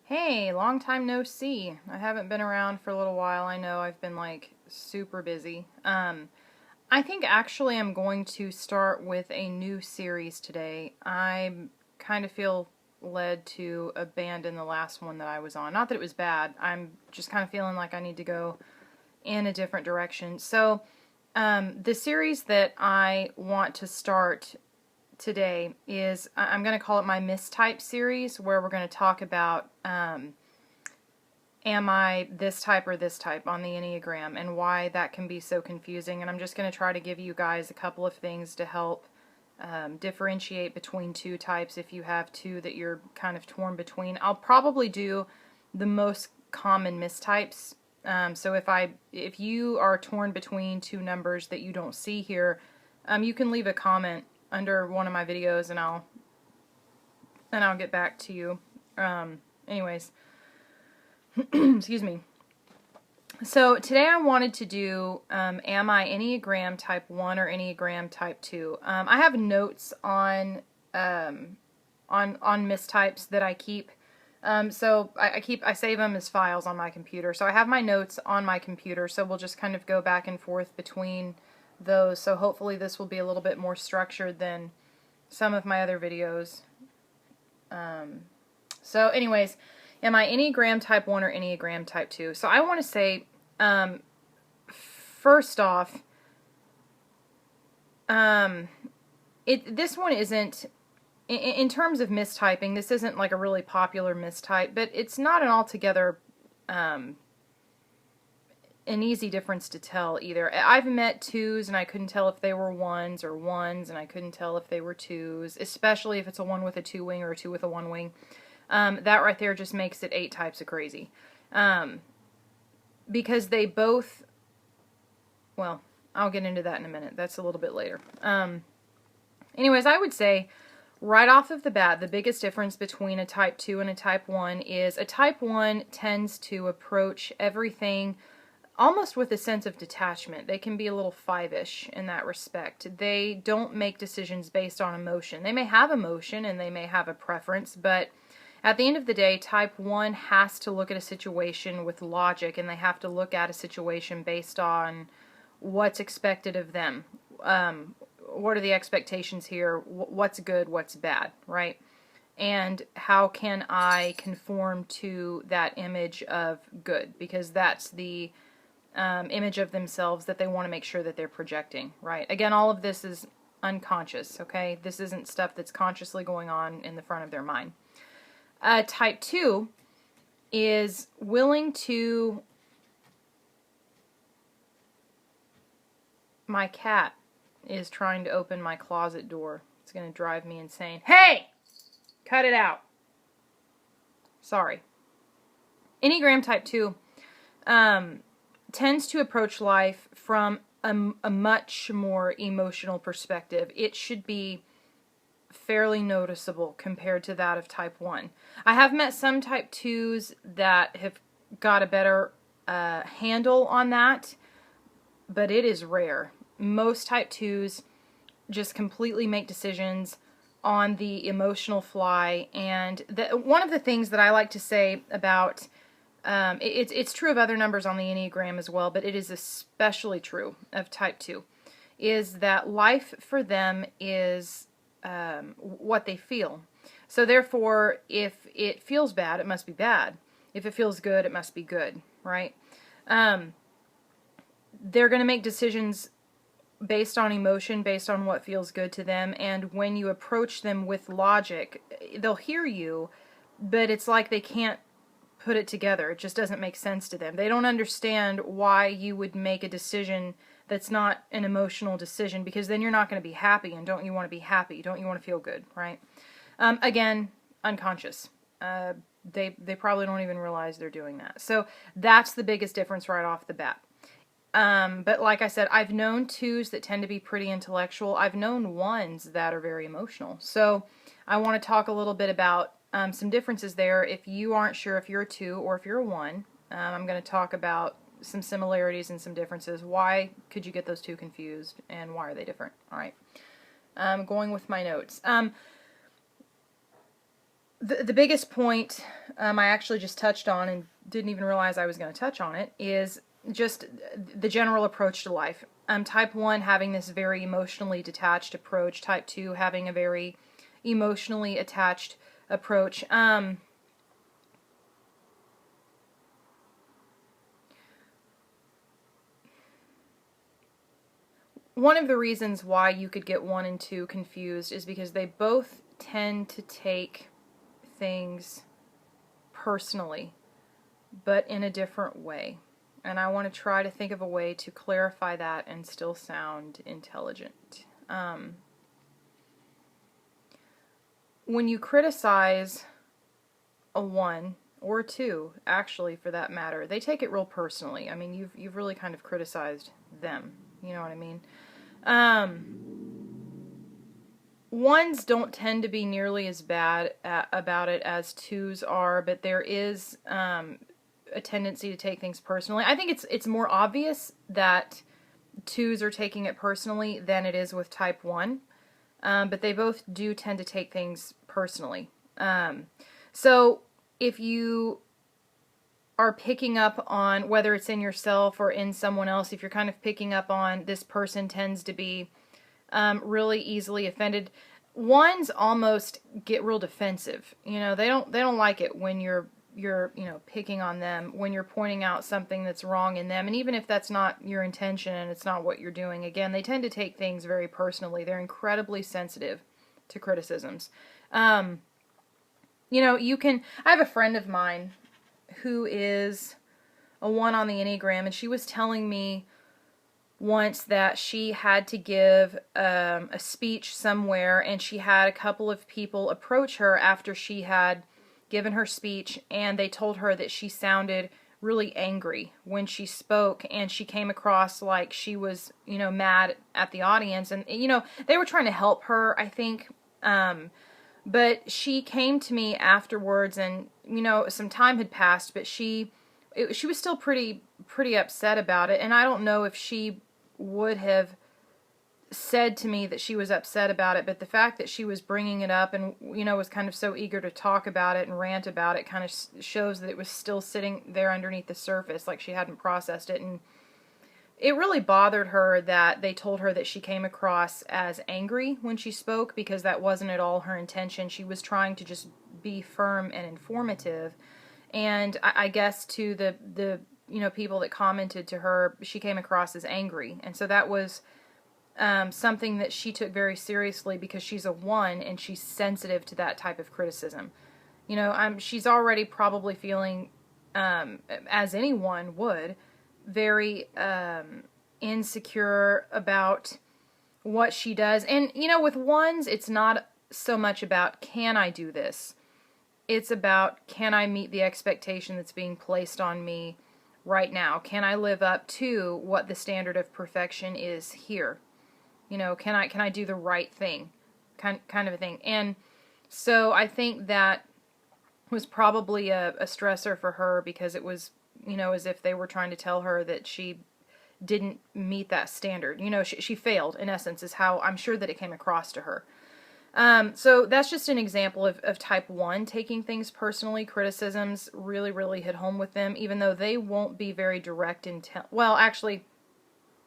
Hey, long time no see. I haven't been around for a little while. I know I've been like super busy. I think actually I'm going to start with a new series today. I kind of feel led to abandon the last one that I was on. Not that it was bad. I'm just kind of feeling like I need to go in a different direction. So, the series that I want to start today is I'm going to call it my mistype series, where we're going to talk about am I this type or this type on the Enneagram and why that can be so confusing. And I'm just going to try to give you guys a couple of things to help differentiate between two types if you have two that you're kind of torn between. I'll probably do the most common mistypes. So if you are torn between two numbers that you don't see here, you can leave a comment under one of my videos and I'll get back to you. Anyways, excuse me. So today I wanted to do, am I Enneagram type 1 or Enneagram type 2? I have notes on mistypes that I keep. So I save them as files on my computer. So I have my notes on my computer, so we'll just kind of go back and forth between those. So hopefully this will be a little bit more structured than some of my other videos. So anyways, am I Enneagram type 1 or Enneagram type 2? So I want to say, first off, this one isn't, in terms of mistyping, this isn't like a really popular mistype, but it's not an altogether an easy difference to tell either. I've met 2s and I couldn't tell if they were 1s, or 1s and I couldn't tell if they were 2s, especially if it's a 1 with a 2 wing or a 2 with a 1 wing. That right there just makes it 8 types of crazy. Because they both, well, I'll get into that in a minute. That's a little bit later. Anyways, I would say right off of the bat, the biggest difference between a type 2 and a type 1 is a type 1 tends to approach everything almost with a sense of detachment. They can be a little 5-ish in that respect. They don't make decisions based on emotion. They may have emotion and they may have a preference, but at the end of the day, type 1 has to look at a situation with logic, and they have to look at a situation based on what's expected of them. What are the expectations here? What's good? What's bad, right? And how can I conform to that image of good? Because that's the image of themselves that they want to make sure that they're projecting, right? Again, all of this is unconscious, okay? This isn't stuff that's consciously going on in the front of their mind. Type 2 is willing to... My cat is trying to open my closet door. It's going to drive me insane. Hey! Cut it out. Sorry. Enneagram type 2 tends to approach life from a much more emotional perspective. It should be fairly noticeable compared to that of type 1. I have met some type 2s that have got a better handle on that, but it is rare. Most type 2s just completely make decisions on the emotional fly, and one of the things that I like to say about it's true of other numbers on the Enneagram as well, but it is especially true of type 2, is that life for them is what they feel. So therefore, if it feels bad, it must be bad. If it feels good, it must be good, right? They're going to make decisions based on emotion, based on what feels good to them, and when you approach them with logic, they'll hear you, but it's like they can't put it together. It just doesn't make sense to them. They don't understand why you would make a decision that's not an emotional decision, because then you're not going to be happy, and don't you want to be happy? Don't you want to feel good, right? Again, unconscious. They probably don't even realize they're doing that. So that's the biggest difference right off the bat. But like I said, I've known 2s that tend to be pretty intellectual. I've known 1s that are very emotional. So I want to talk a little bit about some differences there. If you aren't sure if you're a 2 or if you're a 1, I'm going to talk about some similarities and some differences. Why could you get those two confused, and why are they different? All right. Going with my notes. The biggest point I actually just touched on and didn't even realize I was going to touch on it, is just the general approach to life. Type 1 having this very emotionally detached approach. Type 2 having a very emotionally attached approach. One of the reasons why you could get 1 and 2 confused is because they both tend to take things personally, but in a different way. And I want to try to think of a way to clarify that and still sound intelligent. When you criticize a 1 or a 2, actually, for that matter, they take it real personally. I mean, you've really kind of criticized them. You know what I mean? 1s don't tend to be nearly as bad about it as 2s are, but there is a tendency to take things personally. I think it's more obvious that 2s are taking it personally than it is with type 1, but they both do tend to take things personally. So if you are picking up on, whether it's in yourself or in someone else, if you're kind of picking up on this person tends to be really easily offended, 1s almost get real defensive. You know, they don't like it when you're picking on them, when you're pointing out something that's wrong in them, and even if that's not your intention and it's not what you're doing, again, they tend to take things very personally. They're incredibly sensitive to criticisms. I have a friend of mine who is a 1 on the Enneagram, and she was telling me once that she had to give a speech somewhere, and she had a couple of people approach her after she had given her speech, and they told her that she sounded really angry when she spoke, and she came across like she was, mad at the audience, and, they were trying to help her, I think, but she came to me afterwards, and, some time had passed, but she was still pretty upset about it, and I don't know if she would have said to me that she was upset about it, but the fact that she was bringing it up and, was kind of so eager to talk about it and rant about it kind of shows that it was still sitting there underneath the surface, like she hadn't processed it, and it really bothered her that they told her that she came across as angry when she spoke, because that wasn't at all her intention. She was trying to just be firm and informative, and I guess to the people that commented to her, she came across as angry, and so that was something that she took very seriously, because she's a 1 and she's sensitive to that type of criticism. She's already probably feeling, as anyone would, very insecure about what she does. And, with 1s, it's not so much about, can I do this? It's about, can I meet the expectation that's being placed on me right now? Can I live up to what the standard of perfection is here? Can I do the right thing? Kind of a thing. And so I think that was probably a stressor for her, because it was, as if they were trying to tell her that she didn't meet that standard. She failed, in essence, is how I'm sure that it came across to her. So that's just an example of type 1 taking things personally. Criticisms really, really hit home with them, even though they won't be very direct in well, actually,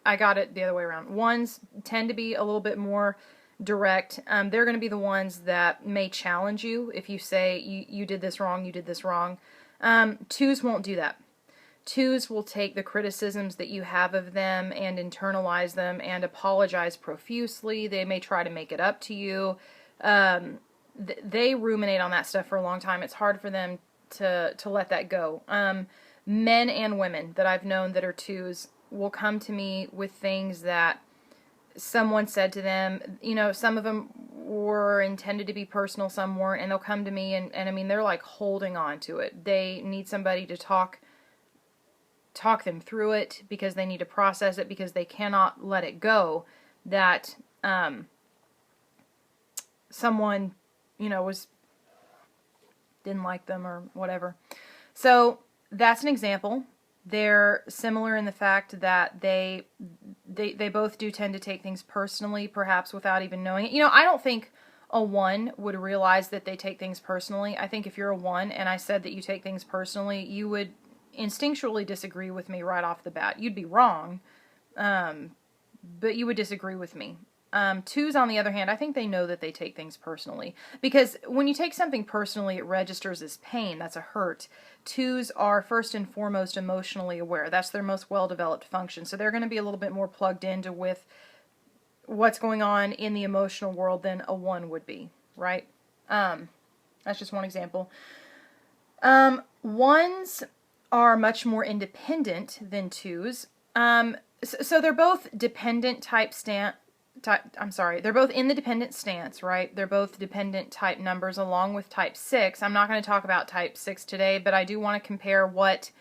I got it the other way around. 1s tend to be a little bit more direct. They're going to be the ones that may challenge you if you say, you did this wrong, you did this wrong. 2s won't do that. 2s will take the criticisms that you have of them and internalize them and apologize profusely. They may try to make it up to you. They ruminate on that stuff for a long time. It's hard for them to let that go. Men and women that I've known that are 2s will come to me with things that someone said to them. Some of them were intended to be personal, some weren't, and they'll come to me and I mean, they're like holding on to it. They need somebody to talk them through it, because they need to process it, because they cannot let it go that someone didn't like them or whatever. So that's an example. They're similar in the fact that they both do tend to take things personally, perhaps without even knowing it. I don't think a 1 would realize that they take things personally. I think if you're a 1 and I said that you take things personally, you would instinctually disagree with me right off the bat. You'd be wrong, but you would disagree with me. 2s, on the other hand, I think they know that they take things personally. Because when you take something personally, it registers as pain. That's a hurt. 2s are first and foremost emotionally aware. That's their most well-developed function. So they're going to be a little bit more plugged into with what's going on in the emotional world than a 1 would be, right? That's just one example. 1s are much more independent than 2s. So they're both dependent they're both in the dependent stance, right? They're both dependent type numbers along with type 6. I'm not going to talk about type 6 today, but I do want to compare what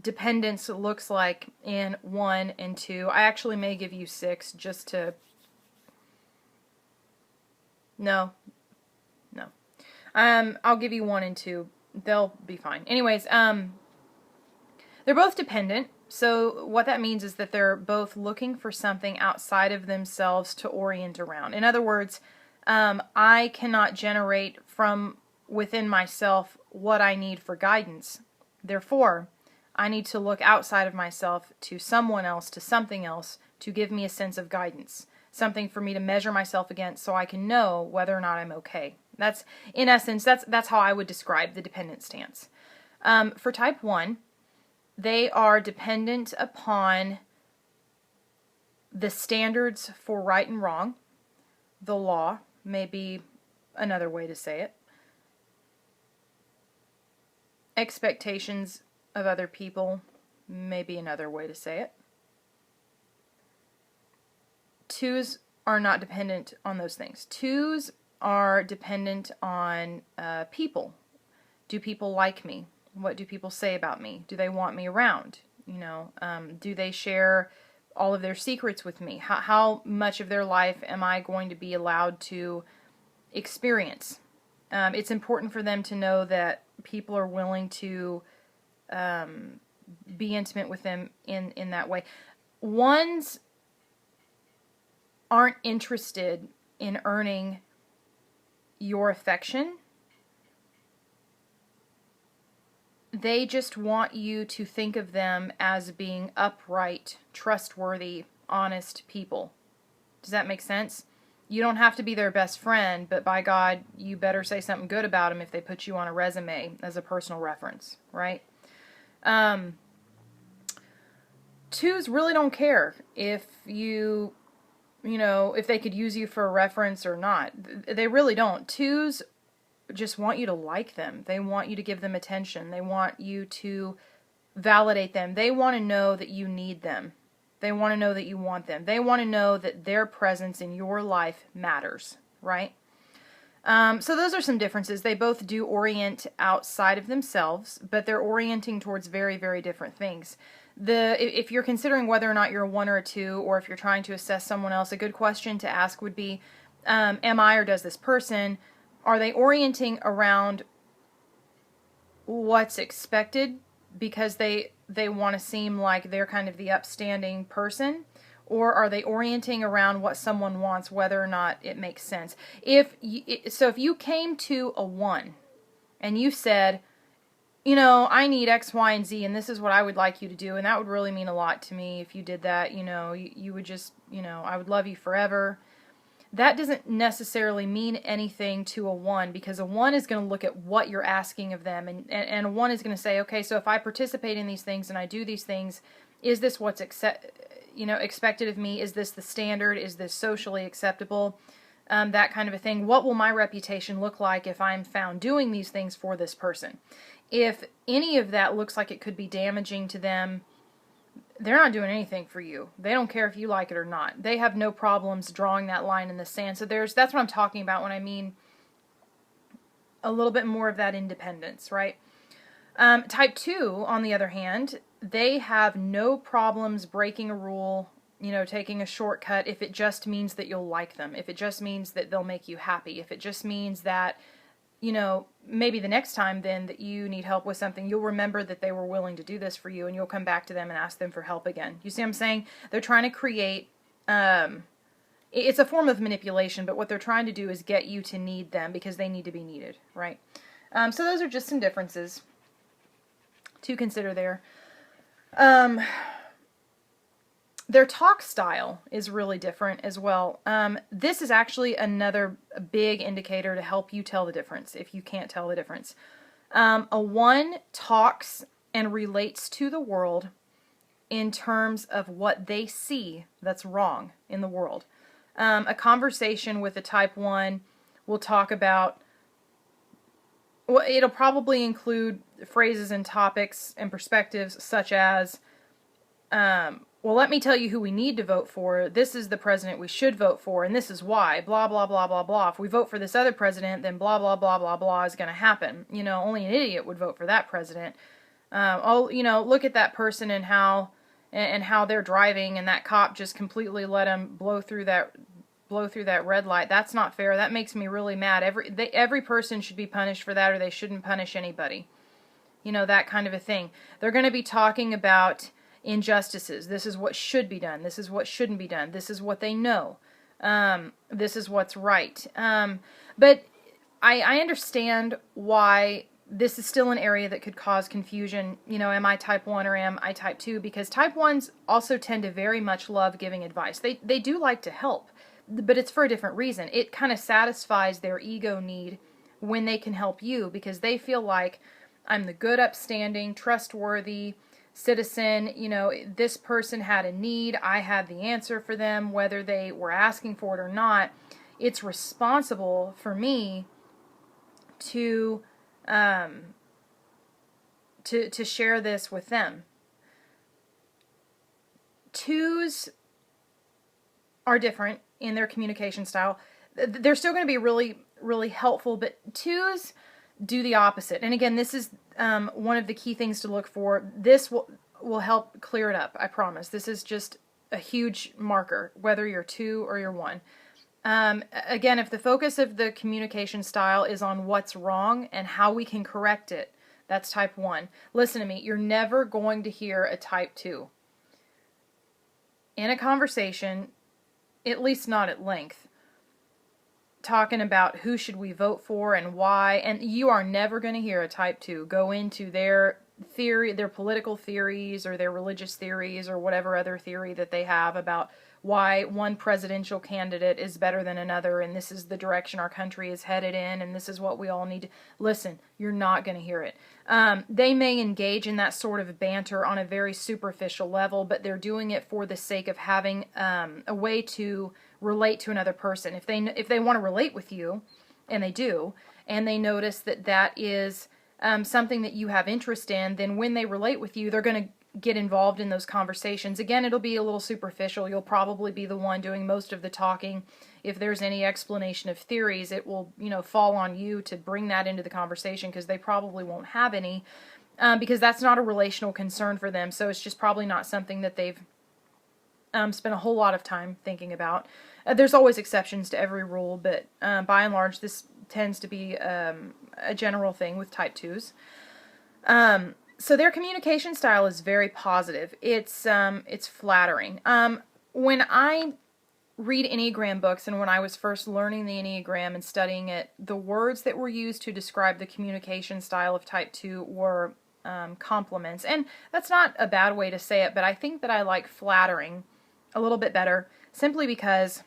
dependence looks like in 1 and 2. I actually may give you 6 just to... No. I'll give you 1 and 2. They'll be fine. Anyways, they're both dependent. So what that means is that they're both looking for something outside of themselves to orient around. In other words, I cannot generate from within myself what I need for guidance. Therefore, I need to look outside of myself to someone else, to something else, to give me a sense of guidance. Something for me to measure myself against so I can know whether or not I'm okay. That's, in essence, that's how I would describe the dependent stance. For type 1, they are dependent upon the standards for right and wrong. The law may be another way to say it. Expectations of other people may be another way to say it. 2s are not dependent on those things. 2s are dependent on people. Do people like me? What do people say about me? Do they want me around? Do they share all of their secrets with me? How much of their life am I going to be allowed to experience? It's important for them to know that people are willing to be intimate with them in that way. 1s aren't interested in earning your affection. They just want you to think of them as being upright, trustworthy, honest people. Does that make sense? You don't have to be their best friend, but by God, you better say something good about them if they put you on a resume as a personal reference, right? 2s really don't care if if they could use you for a reference or not. They really don't. 2s just want you to like them. They want you to give them attention. They want you to validate them. They want to know that you need them. They want to know that you want them. They want to know that their presence in your life matters, right? So those are some differences. They both do orient outside of themselves, but they're orienting towards very, very different things. If you're considering whether or not you're a 1 or a 2, or if you're trying to assess someone else, a good question to ask would be, am I or does this person, are they orienting around what's expected because they want to seem like they're kind of the upstanding person? Or are they orienting around what someone wants, whether or not it makes sense? If you came to a 1 and you said, I need X, Y, and Z, and this is what I would like you to do, and that would really mean a lot to me if you did that, you would just, I would love you forever. That doesn't necessarily mean anything to a 1, because a 1 is going to look at what you're asking of them, and a 1 is going to say, okay, so if I participate in these things and I do these things, is this what's expected of me? Is this the standard? Is this socially acceptable? That kind of a thing. What will my reputation look like if I'm found doing these things for this person? If any of that looks like it could be damaging to them, they're not doing anything for you. They don't care if you like it or not. They have no problems drawing that line in the sand. So that's what I'm talking about when I mean a little bit more of that independence, right? Type 2, on the other hand, they have no problems breaking a rule, taking a shortcut if it just means that you'll like them, if it just means that they'll make you happy, if it just means that, maybe the next time then that you need help with something, you'll remember that they were willing to do this for you, and you'll come back to them and ask them for help again. You see what I'm saying? They're trying to create it's a form of manipulation, but what they're trying to do is get you to need them because they need to be needed, right? So those are just some differences to consider there. Their talk style is really different as well. This is actually another big indicator to help you tell the difference if you can't tell the difference. A 1 talks and relates to the world in terms of what they see that's wrong in the world. A conversation with a type 1 will talk about, well, it'll probably include phrases and topics and perspectives such as, well, let me tell you who we need to vote for. This is the president we should vote for, and this is why. Blah, blah, blah, blah, blah. If we vote for this other president, then blah, blah, blah, blah, blah is going to happen. You know, only an idiot would vote for that president. Look at that person and how they're driving, and that cop just completely let him blow through that red light. That's not fair. That makes me really mad. Every person should be punished for that, or they shouldn't punish anybody. You know, that kind of a thing. They're going to be talking about injustices. This is what should be done. This is what shouldn't be done. This is what they know. This is what's right. But I understand why this is still an area that could cause confusion. You know, am I type 1 or am I type 2? Because type 1s also tend to very much love giving advice. They do like to help, but it's for a different reason. It kind of satisfies their ego need when they can help you, because they feel like, I'm the good, upstanding, trustworthy citizen. You know, this person had a need. I had the answer for them, whether they were asking for it or not. It's responsible for me to share this with them. 2s are different in their communication style. They're still going to be really, really helpful, but 2s do the opposite. And again, this is one of the key things to look for. This will help clear it up, I promise. This is just a huge marker, whether you're 2 or you're 1. Again, if the focus of the communication style is on what's wrong and how we can correct it, that's type 1. Listen to me, you're never going to hear a type 2 in a conversation, at least not at length, talking about who should we vote for and why, and you are never going to hear a type 2 go into their theory, their political theories or their religious theories or whatever other theory that they have about why one presidential candidate is better than another, and this is the direction our country is headed in, and this is what we all need to listen. You're not going to hear it. They may engage in that sort of banter on a very superficial level, but they're doing it for the sake of having a way to relate to another person. If they want to relate with you, and they do, and they notice that is something that you have interest in, then when they relate with you, they're going to get involved in those conversations. Again, it'll be a little superficial. You'll probably be the one doing most of the talking. If there's any explanation of theories, it will, fall on you to bring that into the conversation, because they probably won't have any, because that's not a relational concern for them. So it's just probably not something that they've spent a whole lot of time thinking about. There's always exceptions to every rule, but by and large, this tends to be a general thing with type 2s. So their communication style is very positive. It's flattering. When I read Enneagram books, and when I was first learning the Enneagram and studying it, the words that were used to describe the communication style of type 2 were compliments. And that's not a bad way to say it, but I think that I like flattering a little bit better, simply because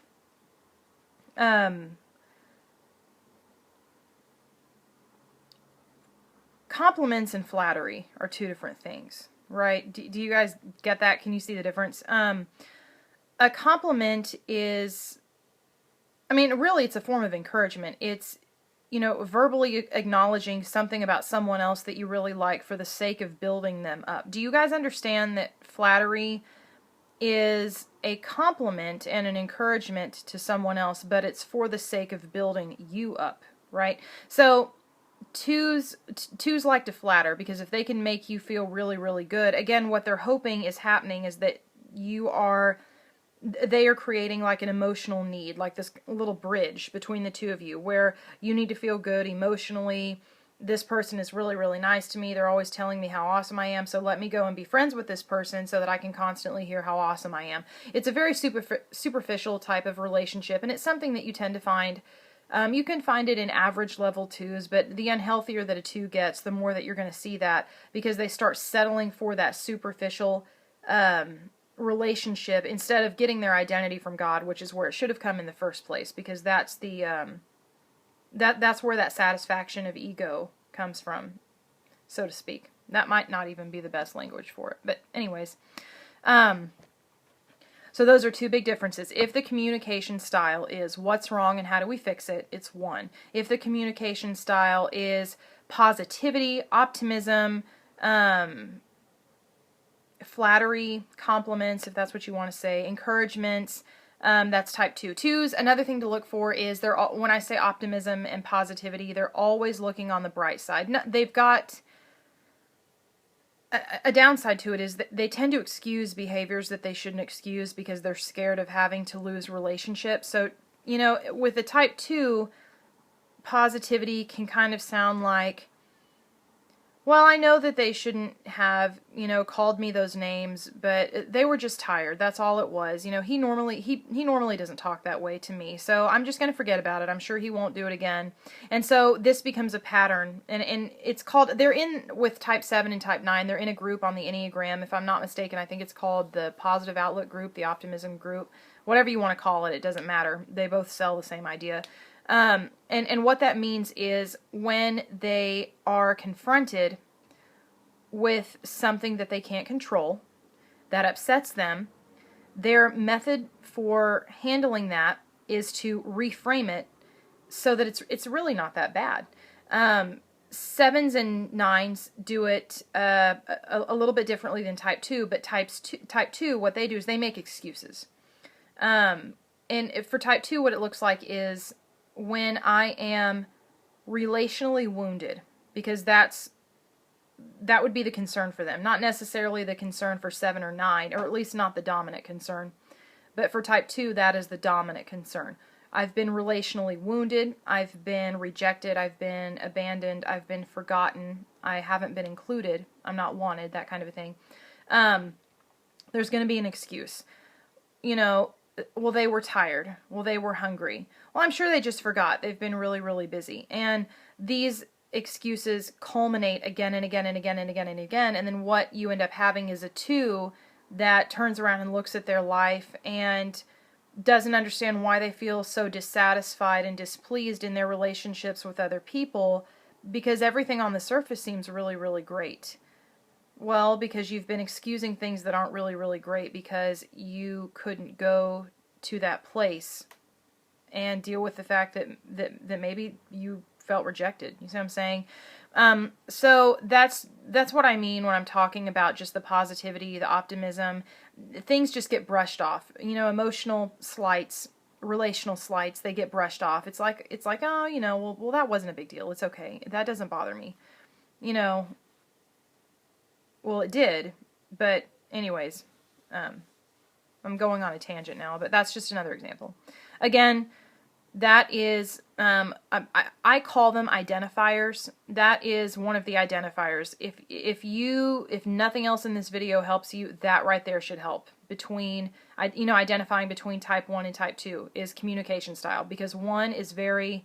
compliments and flattery are two different things, right? Do you guys get that? Can you see the difference? A compliment is, really it's a form of encouragement. It's, verbally acknowledging something about someone else that you really like for the sake of building them up. Do you guys understand that flattery is a compliment and an encouragement to someone else, but it's for the sake of building you up, right? So twos like to flatter, because if they can make you feel really, really good, again, what they're hoping is happening is that they are creating like an emotional need, like this little bridge between the two of you, where you need to feel good emotionally, this person is really, really nice to me. They're always telling me how awesome I am, so let me go and be friends with this person so that I can constantly hear how awesome I am. It's a very superficial type of relationship, and it's something that you tend to find. You can find it in average level 2s, but the unhealthier that a 2 gets, the more that you're going to see that, because they start settling for that superficial relationship instead of getting their identity from God, which is where it should have come in the first place, because that's the that's where that satisfaction of ego comes from, so to speak. That might not even be the best language for it, but anyways. So those are 2 big differences. If the communication style is what's wrong and how do we fix it, it's 1. If the communication style is positivity, optimism, flattery, compliments, if that's what you want to say, encouragements, that's type 2. 2s, another thing to look for is, when I say optimism and positivity, they're always looking on the bright side. No, they've got a downside to it is that they tend to excuse behaviors that they shouldn't excuse because they're scared of having to lose relationships. So, with a type 2, positivity can kind of sound like, well, I know that they shouldn't have, called me those names, but they were just tired. That's all it was. He normally doesn't talk that way to me, so I'm just going to forget about it. I'm sure he won't do it again. And so this becomes a pattern, and it's called, with type 7 and type 9, they're in a group on the Enneagram. If I'm not mistaken, I think it's called the Positive Outlook Group, the Optimism Group, whatever you want to call it, it doesn't matter. They both sell the same idea. And what that means is when they are confronted with something that they can't control, that upsets them, their method for handling that is to reframe it so that it's really not that bad. 7s and 9s do it a little bit differently than type 2, but type 2, what they do is they make excuses. And for type 2, what it looks like is when I am relationally wounded, because that would be the concern for them, not necessarily the concern for 7 or 9, or at least not the dominant concern. But for type 2, that is the dominant concern. I've been relationally wounded, I've been rejected, I've been abandoned, I've been forgotten, I haven't been included, I'm not wanted, that kind of a thing. There's going to be an excuse. Well, they were tired. Well, they were hungry. Well, I'm sure they just forgot. They've been really, really busy. And these excuses culminate again and again and again and again and again. And then what you end up having is a 2 that turns around and looks at their life and doesn't understand why they feel so dissatisfied and displeased in their relationships with other people, because everything on the surface seems really, really great. Well, because you've been excusing things that aren't really, really great because you couldn't go to that place and deal with the fact that maybe you felt rejected. You see what I'm saying? So that's what I mean when I'm talking about just the positivity, the optimism. Things just get brushed off. Emotional slights, relational slights, they get brushed off. It's like, oh, well, that wasn't a big deal. It's okay. That doesn't bother me. Well, it did, but anyways, I'm going on a tangent now, but that's just another example. Again, that is, I call them identifiers. That is one of the identifiers. If nothing else in this video helps you, that right there should help. Identifying between type 1 and type 2 is communication style, because 1 is very,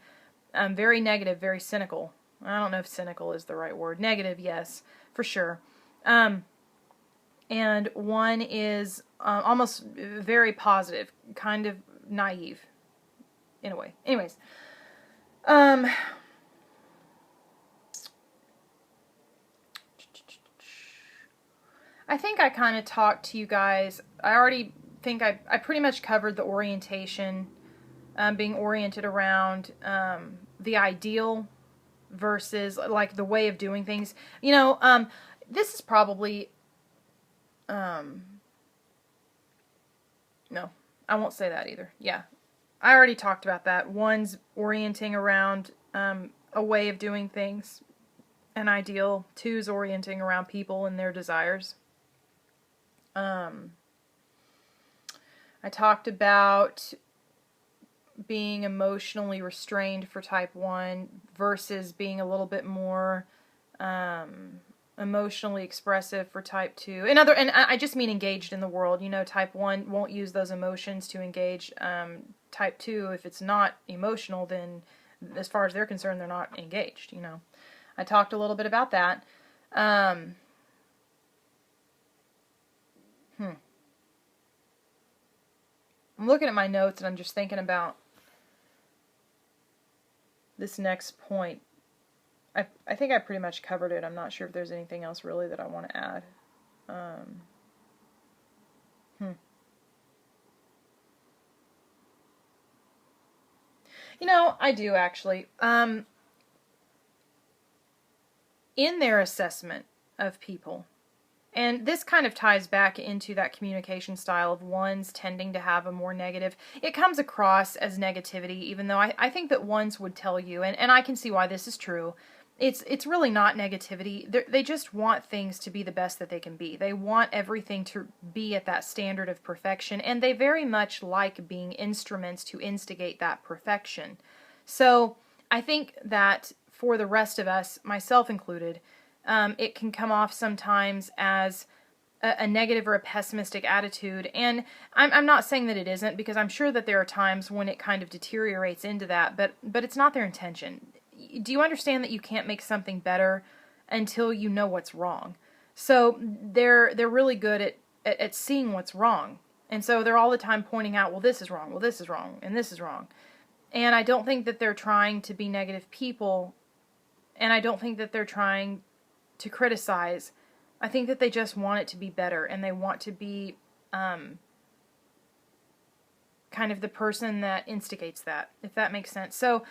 very negative, very cynical. I don't know if cynical is the right word. Negative, yes, for sure. And 1 is almost very positive, kind of naive in a way. Anyways, I think I kind of talked to you guys. I already think I pretty much covered the orientation, being oriented around the ideal versus like the way of doing things. This is probably, no, I won't say that either. Yeah, I already talked about that. 1's orienting around a way of doing things, an ideal. 2's orienting around people and their desires. I talked about being emotionally restrained for type 1 versus being a little bit more emotionally expressive for type 2. And I just mean engaged in the world. Type 1 won't use those emotions to engage. Type 2, if it's not emotional, then as far as they're concerned, they're not engaged. I talked a little bit about that. I'm looking at my notes and I'm just thinking about this next point. I think I pretty much covered it. I'm not sure if there's anything else really that I want to add. I do actually. In their assessment of people, and this kind of ties back into that communication style of ones tending to have a more negative, it comes across as negativity, even though I think that ones would tell you, and I can see why this is true, it's really not negativity. They just want things to be the best that they can be. They want everything to be at that standard of perfection, and they very much like being instruments to instigate that perfection. So I think that for the rest of us, myself included, it can come off sometimes as a negative or a pessimistic attitude. And I'm not saying that it isn't, because I'm sure that there are times when it kind of deteriorates into that, but it's not their intention. Do you understand that you can't make something better until you know what's wrong? So they're really good at seeing what's wrong. And so they're all the time pointing out, well, this is wrong, well, this is wrong, and this is wrong. And I don't think that they're trying to be negative people, and I don't think that they're trying to criticize. I think that they just want it to be better, and they want to be kind of the person that instigates that, if that makes sense. So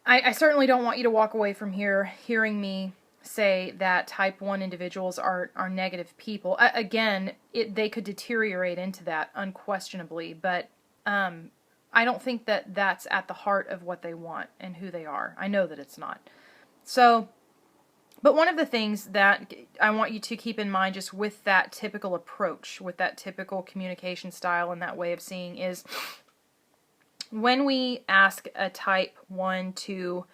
I certainly don't want you to walk away from here hearing me say that type 1 individuals are negative people. Again, they could deteriorate into that unquestionably, but I don't think that that's at the heart of what they want and who they are. I know that it's not. So, but one of the things that I want you to keep in mind just with that typical approach, with that typical communication style and that way of seeing is when we ask a type 1 to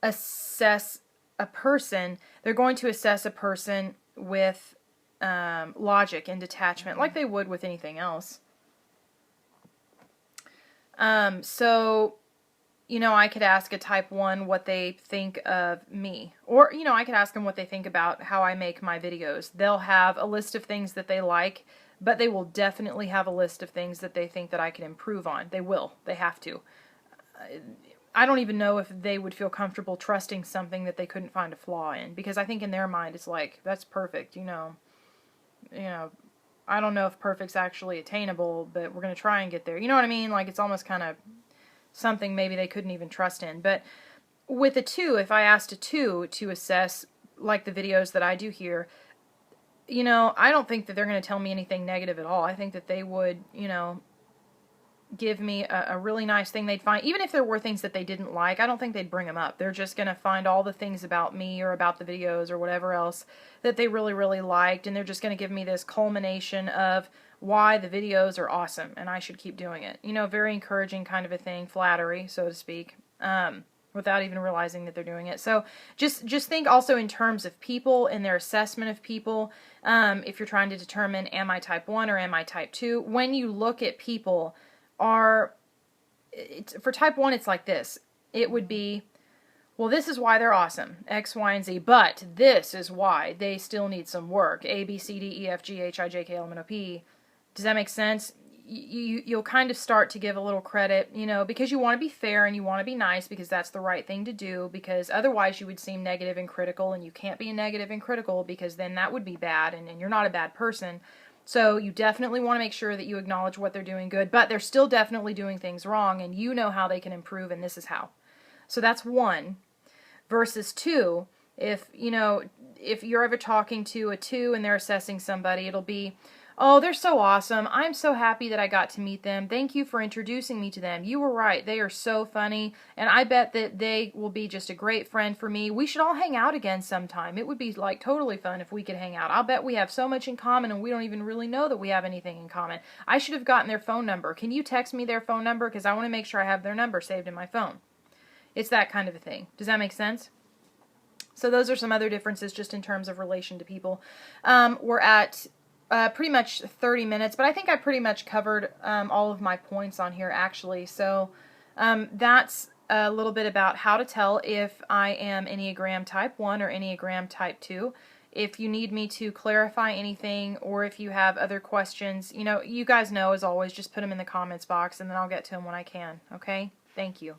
assess a person, they're going to assess a person with logic and detachment, like they would with anything else. So, I could ask a type 1 what they think of me. Or, I could ask them what they think about how I make my videos. They'll have a list of things that they like, but they will definitely have a list of things that they think that I can improve on. They will. They have to. I don't even know if they would feel comfortable trusting something that they couldn't find a flaw in, because I think in their mind it's like, that's perfect, I don't know if perfect's actually attainable, but we're going to try and get there. You know what I mean? Like, it's almost kind of something maybe they couldn't even trust in. But with a 2, if I asked a 2 to assess, like the videos that I do here, I don't think that they're going to tell me anything negative at all. I think that they would, give me a really nice thing they'd find. Even if there were things that they didn't like, I don't think they'd bring them up. They're just going to find all the things about me or about the videos or whatever else that they really, really liked, and they're just going to give me this culmination of why the videos are awesome and I should keep doing it. Very encouraging kind of a thing, flattery, so to speak, without even realizing that they're doing it. So just think also in terms of people and their assessment of people. If you're trying to determine, am I type 1 or am I type 2? When you look at people, for type 1, it's like this. It would be, well, this is why they're awesome, X, Y, and Z, but this is why they still need some work, A, B, C, D, E, F, G, H, I, J, K, L, M, N, O, P. Does that make sense? You'll kind of start to give a little credit, because you want to be fair and you want to be nice, because that's the right thing to do, because otherwise you would seem negative and critical, and you can't be negative and critical, because then that would be bad, and you're not a bad person. So you definitely want to make sure that you acknowledge what they're doing good, but they're still definitely doing things wrong, and you know how they can improve, and this is how. So that's 1. Versus 2, if you're ever talking to a 2 and they're assessing somebody, it'll be, Oh, they're so awesome. I'm so happy that I got to meet them. Thank you for introducing me to them. You were right. They are so funny, and I bet that they will be just a great friend for me. We should all hang out again sometime. It would be like totally fun if we could hang out. I'll bet we have so much in common, and we don't even really know that we have anything in common. I should have gotten their phone number. Can you text me their phone number? Because I want to make sure I have their number saved in my phone. It's that kind of a thing. Does that make sense? So those are some other differences just in terms of relation to people. We're at pretty much 30 minutes, but I think I pretty much covered all of my points on here actually. So that's a little bit about how to tell if I am Enneagram Type 1 or Enneagram Type 2. If you need me to clarify anything or if you have other questions, you guys know as always, just put them in the comments box and then I'll get to them when I can. Okay? Thank you.